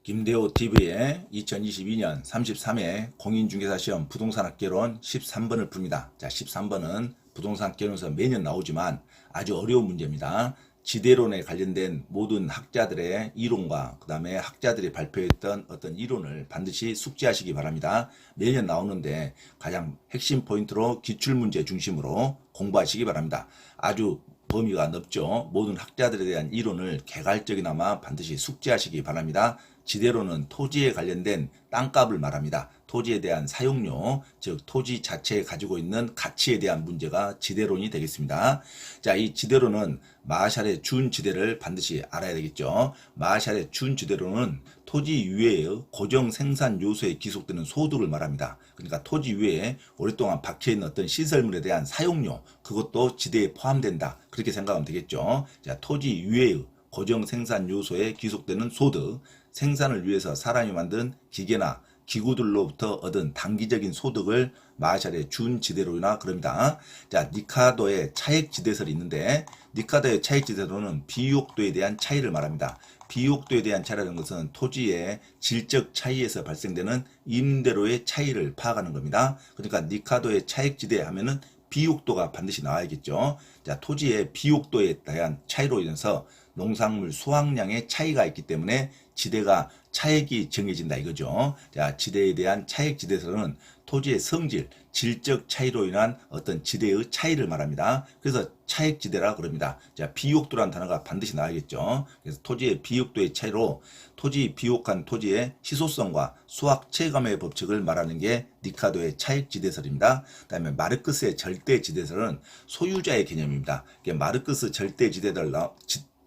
김대호 TV의 2022년 33회 공인중개사 시험 부동산 학개론 13번을 풉니다. 자, 13번은 부동산 학개론에서 매년 나오지만 아주 어려운 문제입니다. 지대론에 관련된 모든 학자들의 이론과 그 다음에 학자들이 발표했던 어떤 이론을 반드시 숙지하시기 바랍니다. 매년 나오는데 가장 핵심 포인트로 기출문제 중심으로 공부하시기 바랍니다. 아주 범위가 넓죠. 모든 학자들에 대한 이론을 개괄적이나마 반드시 숙지하시기 바랍니다. 지대로는 토지에 관련된 땅값을 말합니다. 토지에 대한 사용료, 즉 토지 자체에 가지고 있는 가치에 대한 문제가 지대론이 되겠습니다. 자, 이 지대로는 마샬의 준지대를 반드시 알아야 되겠죠. 마샬의 준지대로는 토지 위에의 고정 생산 요소에 기속되는 소득을 말합니다. 그러니까 토지 위에 오랫동안 박혀있는 어떤 시설물에 대한 사용료, 그것도 지대에 포함된다. 그렇게 생각하면 되겠죠. 자, 토지 위에의 고정 생산 요소에 기속되는 소득, 생산을 위해서 사람이 만든 기계나 기구들로부터 얻은 단기적인 소득을 마샬의 준지대로나 그럽니다. 자, 니카도의 차액지대설이 있는데 니카도의 차액지대로는 비옥도에 대한 차이를 말합니다. 비옥도에 대한 차이라는 것은 토지의 질적 차이에서 발생되는 임대료의 차이를 파악하는 겁니다. 그러니까 니카도의 차액지대 하면은 비옥도가 반드시 나와야겠죠. 자, 토지의 비옥도에 대한 차이로 인해서 농산물 수확량의 차이가 있기 때문에 지대가 차액이 정해진다 이거죠. 자, 지대에 대한 차액지대에서는 토지의 성질, 질적 차이로 인한 어떤 지대의 차이를 말합니다. 그래서 차액지대라 그럽니다. 자, 비옥도라는 단어가 반드시 나와야겠죠. 그래서 토지의 비옥도의 차이로 토지 비옥한 토지의 희소성과 수확 체감의 법칙을 말하는 게 니카도의 차액지대설입니다. 그다음에 마르크스의 절대지대설은 소유자의 개념입니다. 마르크스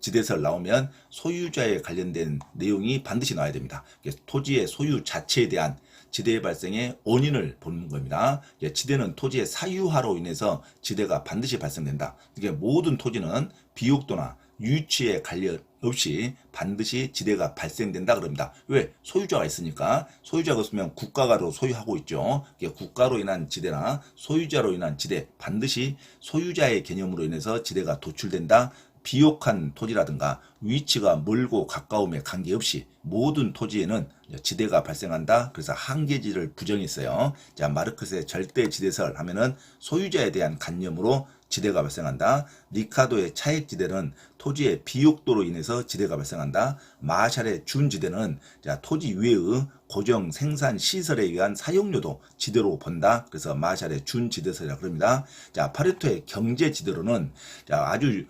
지대설 나오면 소유자에 관련된 내용이 반드시 나와야 됩니다. 토지의 소유 자체에 대한 지대의 발생의 원인을 보는 겁니다. 지대는 토지의 사유화로 인해서 지대가 반드시 발생된다. 이게 모든 토지는 비옥도나 유치에 관련 없이 반드시 지대가 발생된다 그럽니다. 왜? 소유자가 있으니까. 소유자가 없으면 국가가 소유하고 있죠. 국가로 인한 지대나 소유자로 인한 지대, 반드시 소유자의 개념으로 인해서 지대가 도출된다. 비옥한 토지라든가 위치가 멀고 가까움에 관계없이 모든 토지에는 지대가 발생한다. 그래서 한계지를 부정했어요. 자, 마르크스의 절대지대설 하면은 소유자에 대한 관념으로 지대가 발생한다. 니카도의 차액지대는 토지의 비옥도로 인해서 지대가 발생한다. 마샬의 준지대는 자, 토지 위의 고정 생산 시설에 의한 사용료도 지대로 본다. 그래서 마샬의 준지대설이라고 합니다. 자, 파레토의 경제지대로는 자, 아주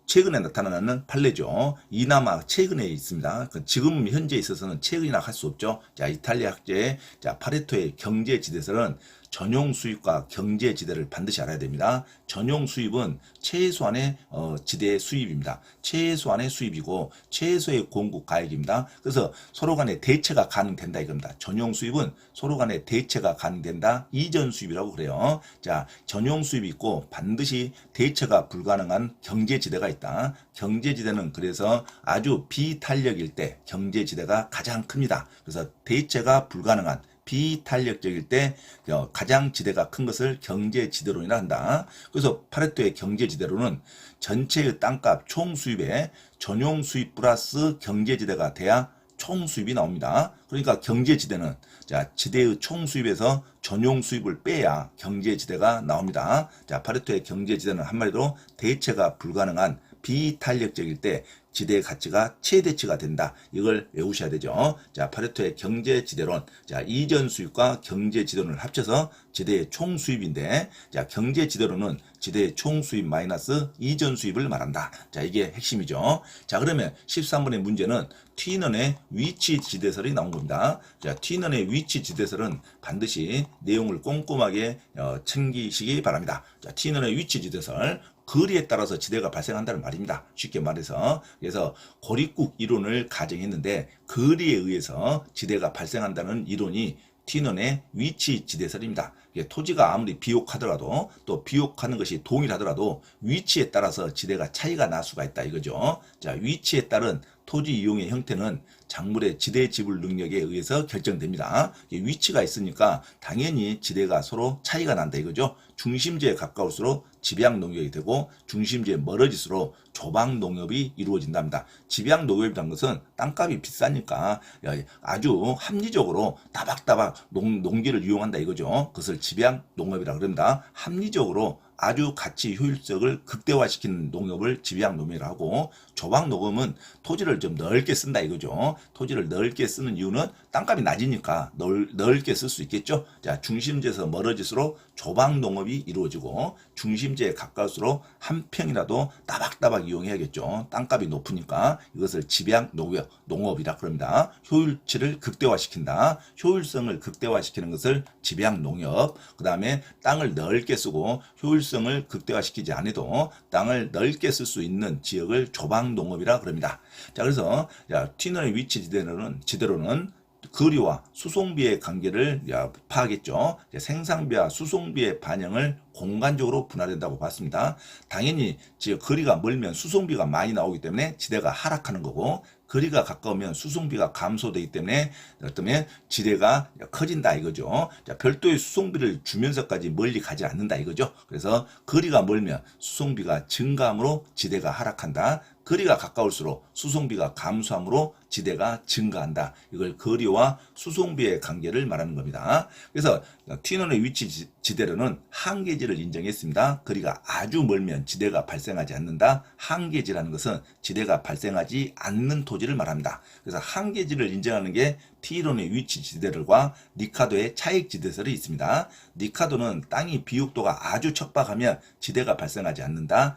최근에 나타나는 판례죠. 이나마 최근에 있습니다. 지금 현재 있어서는 최근이나 할 수 없죠. 자, 이탈리아 학자의 자, 파레토의 경제지대설은 전용 수입과 경제 지대를 반드시 알아야 됩니다. 전용 수입은 최소한의 지대 수입입니다. 최소한의 수입이고 최소의 공급 가액입니다. 그래서 서로 간의 대체가 가능된다 이겁니다. 전용 수입은 서로 간의 대체가 가능된다. 이전 수입이라고 그래요. 자, 전용 수입이 있고 반드시 대체가 불가능한 경제 지대가 있다. 경제 지대는 그래서 아주 비탄력일 때 경제 지대가 가장 큽니다. 그래서 대체가 불가능한 비탄력적일 때 가장 지대가 큰 것을 경제지대론이라 한다. 그래서 파레토의 경제지대론은 전체의 땅값 총수입에 전용 수입 플러스 경제지대가 돼야 총수입이 나옵니다. 그러니까 경제지대는 자, 지대의 총수입에서 전용 수입을 빼야 경제지대가 나옵니다. 자, 파레토의 경제지대는 한마디로 대체가 불가능한 비탄력적일 때 지대의 가치가 최대치가 된다. 이걸 외우셔야 되죠. 자, 파레토의 경제지대론. 자, 이전 수입과 경제지대론을 합쳐서 지대의 총수입인데, 자, 경제지대론은 지대의 총수입 마이너스 이전 수입을 말한다. 자, 이게 핵심이죠. 자, 그러면 13번의 문제는 튀넌의 위치 지대설이 나온 겁니다. 자, 튀넌의 위치 지대설은 반드시 내용을 꼼꼼하게 챙기시기 바랍니다. 자, 튀넌의 위치 지대설. 거리에 따라서 지대가 발생한다는 말입니다. 쉽게 말해서. 그래서 고립국 이론을 가정했는데 거리에 의해서 지대가 발생한다는 이론이 튀넌의 위치 지대설입니다. 토지가 아무리 비옥하더라도 또 비옥하는 것이 동일하더라도 위치에 따라서 지대가 차이가 날 수가 있다 이거죠. 자, 위치에 따른 토지 이용의 형태는 작물의 지대 지불 능력에 의해서 결정됩니다. 위치가 있으니까 당연히 지대가 서로 차이가 난다 이거죠. 중심지에 가까울수록 집약 농업이 되고 중심지에 멀어질수록 조박 농업이 이루어진답니다. 집약 농업이라는 것은 땅값이 비싸니까 아주 합리적으로 따박따박 농기를 이용한다 이거죠. 그것을 집약 농업이라고 그럽니다. 합리적으로 아주 가치 효율적을 극대화시키는 농업을 집약 농업이라고 하고, 조박 농업은 토지를 좀 넓게 쓴다 이거죠. 토지를 넓게 쓰는 이유는 땅값이 낮으니까 넓게 쓸 수 있겠죠. 자, 중심지에서 멀어질수록 조박 농업이 이루어지고 중심지에 가까울수록 한 평이라도 따박따박 이용해야겠죠. 땅값이 높으니까 이것을 집약 농업이라 그럽니다. 효율치를 극대화시킨다. 효율성을 극대화시키는 것을 집약 농업. 그 다음에 땅을 넓게 쓰고 효율성을 극대화시키지 않아도 땅을 넓게 쓸 수 있는 지역을 조박 농업이라 그럽니다. 자, 그래서 튀너의 위치 지대로는 거리와 수송비의 관계를 파악했죠. 생산비와 수송비의 반영을 공간적으로 분할된다고 봤습니다. 당연히 거리가 멀면 수송비가 많이 나오기 때문에 지대가 하락하는 거고, 거리가 가까우면 수송비가 감소되기 때문에 어쩌면 지대가 커진다 이거죠. 자, 별도의 수송비를 주면서까지 멀리 가지 않는다 이거죠. 그래서 거리가 멀면 수송비가 증가함으로 지대가 하락한다. 거리가 가까울수록 수송비가 감소함으로 지대가 증가한다. 이걸 거리와 수송비의 관계를 말하는 겁니다. 그래서 튀논의 위치 지대로는 한계지를 인정했습니다. 거리가 아주 멀면 지대가 발생하지 않는다. 한계지라는 것은 지대가 발생하지 않는 토지를 말합니다. 그래서 한계지를 인정하는 게 튀논의 위치 지대설과 니카도의 차익 지대설이 있습니다. 니카도는 땅이 비옥도가 아주 척박하면 지대가 발생하지 않는다.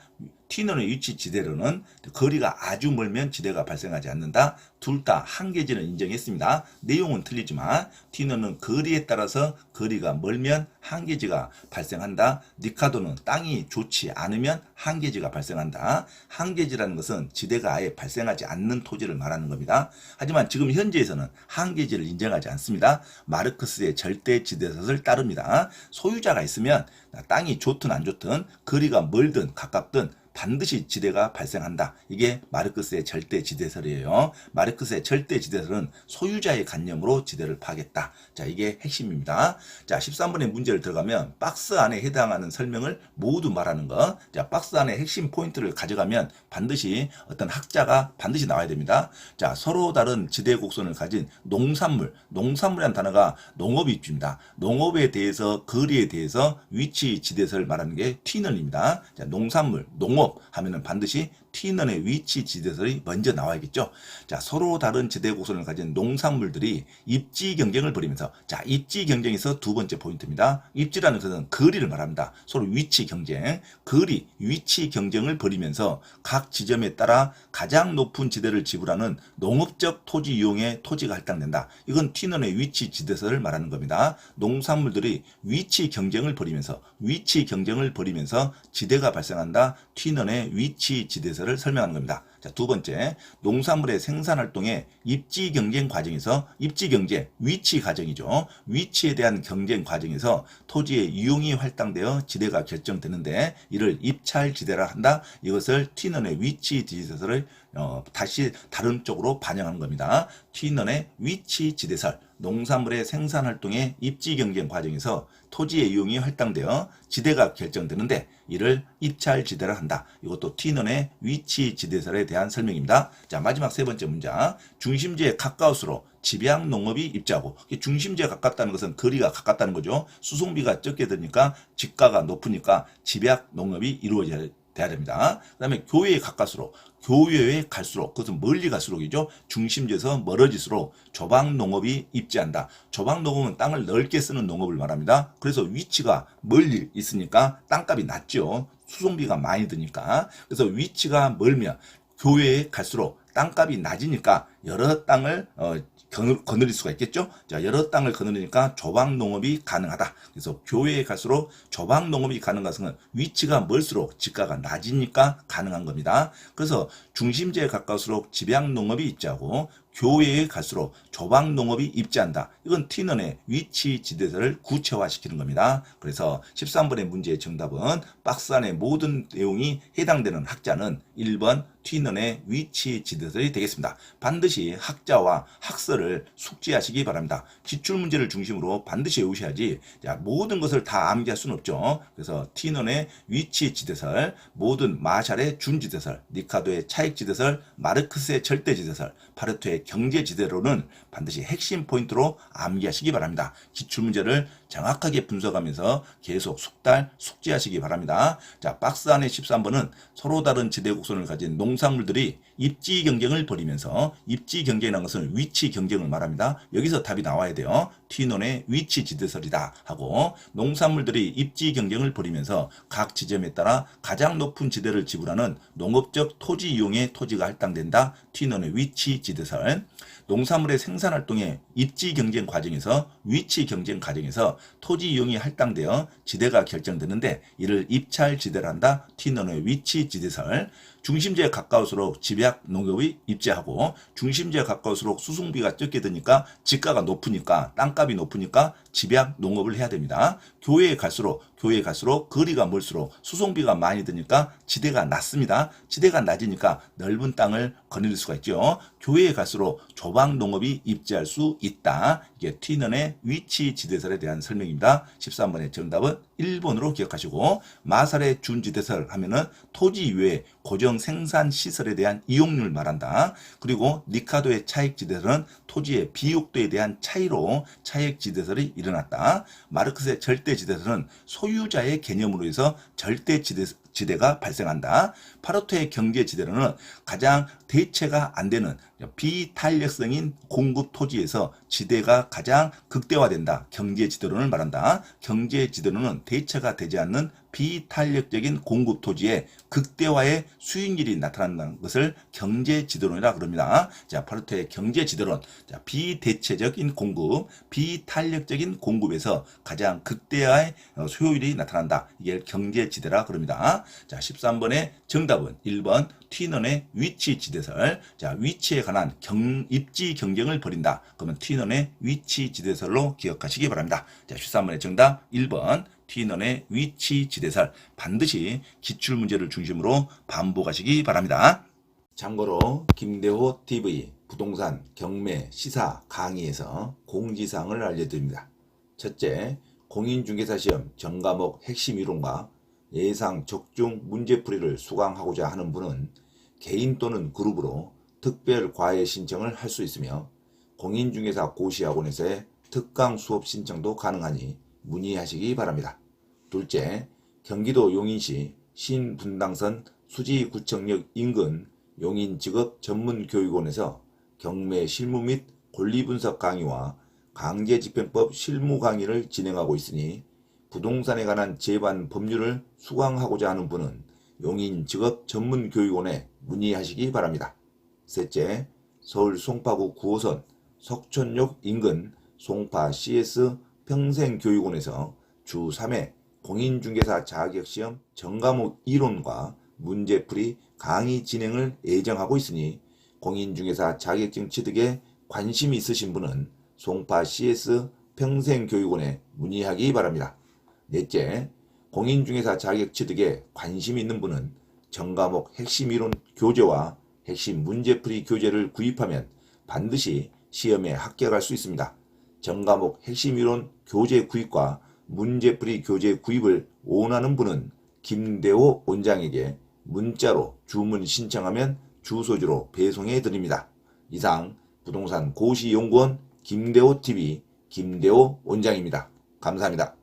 튀논의 위치 지대로는 거리가 아주 멀면 지대가 발생하지 않는다. 둘 다 한계지는 인정했습니다. 내용은 틀리지만 튀논은 거리에 따라서 거리가 멀면 한계지가 발생한다. 니카도는 땅이 좋지 않으면 한계지가 발생한다. 한계지라는 것은 지대가 아예 발생하지 않는 토지를 말하는 겁니다. 하지만 지금 현재에서는 한계지를 인정하지 않습니다. 마르크스의 절대지대설을 따릅니다. 소유자가 있으면 땅이 좋든 안 좋든 거리가 멀든 가깝든 반드시 지대가 발생한다. 이게 마르크스의 절대지대설이에요. 마르크스의 절대지대설은 소유자의 관념으로 지대를 파악했다. 자, 이게 핵심입니다. 자, 13번의 문제를 들어가면 박스 안에 해당하는 설명을 모두 말하는 것. 자, 박스 안에 핵심 포인트를 가져가면 반드시 어떤 학자가 반드시 나와야 됩니다. 자, 서로 다른 지대 곡선을 가진 농산물이라는 단어가 농업 입지입니다. 농업에 대해서 거리에 대해서 위치 지대설을 말하는 게 튀넌입니다. 자, 농산물, 농업 하면은 반드시 튀넌의 위치 지대설이 먼저 나와야겠죠. 자, 서로 다른 지대 곡선을 가진 농산물들이 입지 경쟁을 벌이면서, 자, 입지 경쟁에서 두 번째 포인트입니다. 입지라는 것은 거리를 말합니다. 서로 위치 경쟁, 거리, 위치 경쟁을 벌이면서 각 지점에 따라 가장 높은 지대를 지불하는 농업적 토지 이용의 토지가 할당된다. 이건 튀넌의 위치 지대설을 말하는 겁니다. 농산물들이 위치 경쟁을 벌이면서 지대가 발생한다. 튀넌의 위치 지대설을 설명하는 겁니다. 자, 두 번째, 농산물의 생산 활동의 입지 경쟁 과정에서, 입지 경쟁, 위치 과정이죠. 위치에 대한 경쟁 과정에서 토지의 이용이 할당되어 지대가 결정되는데 이를 입찰 지대라 한다. 이것을 튀넌의 위치 지대설을 다시 다른 쪽으로 반영하는 겁니다. 튀넌의 위치 지대설, 농산물의 생산 활동의 입지 경쟁 과정에서 토지의 이용이 할당되어 지대가 결정되는데 이를 입찰 지대라 한다. 이것도 튀넌의 위치 지대설에 대한 설명입니다. 자, 마지막 세 번째 문장. 중심지에 가까울수록 집약 농업이 입지하고, 중심지에 가깝다는 것은 거리가 가깝다는 거죠. 수송비가 적게 드니까 집가가 높으니까 집약 농업이 이루어져야 됩니다. 그 다음에 교외에 가까울수록, 교외에 갈수록, 그것은 멀리 갈수록이죠. 중심지에서 멀어질수록 조박 농업이 입지한다. 조박 농업은 땅을 넓게 쓰는 농업을 말합니다. 그래서 위치가 멀리 있으니까 땅값이 낮죠. 수송비가 많이 드니까. 그래서 위치가 멀면 교외에 갈수록 땅값이 낮으니까 여러 땅을 거느릴 수가 있겠죠. 자, 여러 땅을 거느리니까 조박 농업이 가능하다. 그래서 교외에 갈수록 조박 농업이 가능한 것은 위치가 멀수록 지가가 낮으니까 가능한 겁니다. 그래서 중심지에 가까울수록 집약 농업이 입지하고 교외에 갈수록 조박 농업이 입지한다. 이건 T넌의 위치 지대설을 구체화시키는 겁니다. 그래서 13번의 문제의 정답은 박스 안의 모든 내용이 해당되는 학자는 1번 T넌의 위치 지대설이 되겠습니다. 반드시 학자와 학설을 숙지하시기 바랍니다. 기출문제를 중심으로 반드시 외우셔야지 모든 것을 다 암기할 수는 없죠. 그래서 T넌의 위치 지대설, 모든 마샬의 준지대설, 리카도의 차익 지대설, 마르크스의 절대 지대설, 파레토의 경제 지대로는 반드시 핵심 포인트로 암기하시기 바랍니다. 기출문제를 정확하게 분석하면서 계속 숙지하시기 바랍니다. 자, 박스 안의 13번은 서로 다른 지대 곡선을 가진 농산물들이 입지 경쟁을 벌이면서, 입지 경쟁이라는 것은 위치 경쟁을 말합니다. 여기서 답이 나와야 돼요. T논의 위치 지대설이다 하고, 농산물들이 입지 경쟁을 벌이면서 각 지점에 따라 가장 높은 지대를 지불하는 농업적 토지 이용의 토지가 할당된다. T논의 위치 지대설. 농산물의 생산 활동의 입지 경쟁 과정에서, 위치 경쟁 과정에서 토지 이용이 할당되어 지대가 결정되는데 이를 입찰 지대를 한다. T논의 위치 지대설. 중심지에 가까울수록 집약 농업이 입지하고, 중심지에 가까울수록 수송비가 적게 드니까 지가가 높으니까, 땅값이 높으니까 집약 농업을 해야 됩니다. 교외에 갈수록 거리가 멀수록 수송비가 많이 드니까 지대가 낮습니다. 지대가 낮으니까 넓은 땅을 거느릴 수가 있죠. 교외에 갈수록 조박 농업이 입지할 수 있다. 이게 T넌의 위치 지대설에 대한 설명입니다. 13번의 정답은 1번으로 기억하시고, 마살의 준지대설 하면은 토지 이외에 고정 생산 시설에 대한 이용률 말한다. 그리고 리카도의 차익 지대설은 토지의 비옥도에 대한 차이로 차익 지대설이 일어났다. 마르크스의 절대 지대설은 소유자의 개념으로 해서 절대 지대가 발생한다. 파레토의 경제 지대로는 가장 대체가 안 되는 비탄력성인 공급 토지에서 지대가 가장 극대화된다. 경제 지대로는 말한다. 경제 지대로는 대체가 되지 않는 비탄력적인 공급 토지에 극대화의 수익률이 나타난다는 것을 경제 지대론이라 그럽니다. 자, 파레토의 경제 지대론. 자, 비대체적인 공급, 비탄력적인 공급에서 가장 극대화의 수요율이 나타난다. 이게 경제 지대라 그럽니다. 자, 13번의 정답은 1번 T넌의 위치 지대설. 자, 위치에 관한 입지 경쟁을 벌인다. 그러면 T넌의 위치 지대설로 기억하시기 바랍니다. 자, 13번의 정답 1번 T넌의 위치 지대설. 반드시 기출문제를 중심으로 반복하시기 바랍니다. 참고로 김대호 TV 부동산 경매 시사 강의에서 공지사항을 알려드립니다. 첫째, 공인중개사 시험 전과목 핵심 이론과 예상 적중 문제풀이를 수강하고자 하는 분은 개인 또는 그룹으로 특별 과외 신청을 할 수 있으며, 공인중개사 고시학원에서의 특강 수업 신청도 가능하니 문의하시기 바랍니다. 둘째, 경기도 용인시 신분당선 수지구청역 인근 용인직업전문교육원에서 경매 실무 및 권리분석 강의와 강제집행법 실무 강의를 진행하고 있으니 부동산에 관한 제반 법률을 수강하고자 하는 분은 용인직업전문교육원에 문의하시기 바랍니다. 셋째, 서울 송파구 9호선 석촌역 인근 송파 CS 평생교육원에서 주 3회 공인중개사 자격시험 전과목 이론과 문제풀이 강의 진행을 예정하고 있으니 공인중개사 자격증 취득에 관심이 있으신 분은 송파 CS 평생교육원에 문의하기 바랍니다. 넷째, 공인중개사 자격 취득에 관심이 있는 분은 전과목 핵심 이론 교재와 핵심 문제풀이 교재를 구입하면 반드시 시험에 합격할 수 있습니다. 전과목 핵심 이론 교재 구입과 문제풀이 교재 구입을 원하는 분은 김대호 원장에게 문자로 주문 신청하면 주소지로 배송해 드립니다. 이상 부동산 고시연구원 김대호 TV 김대호 원장입니다. 감사합니다.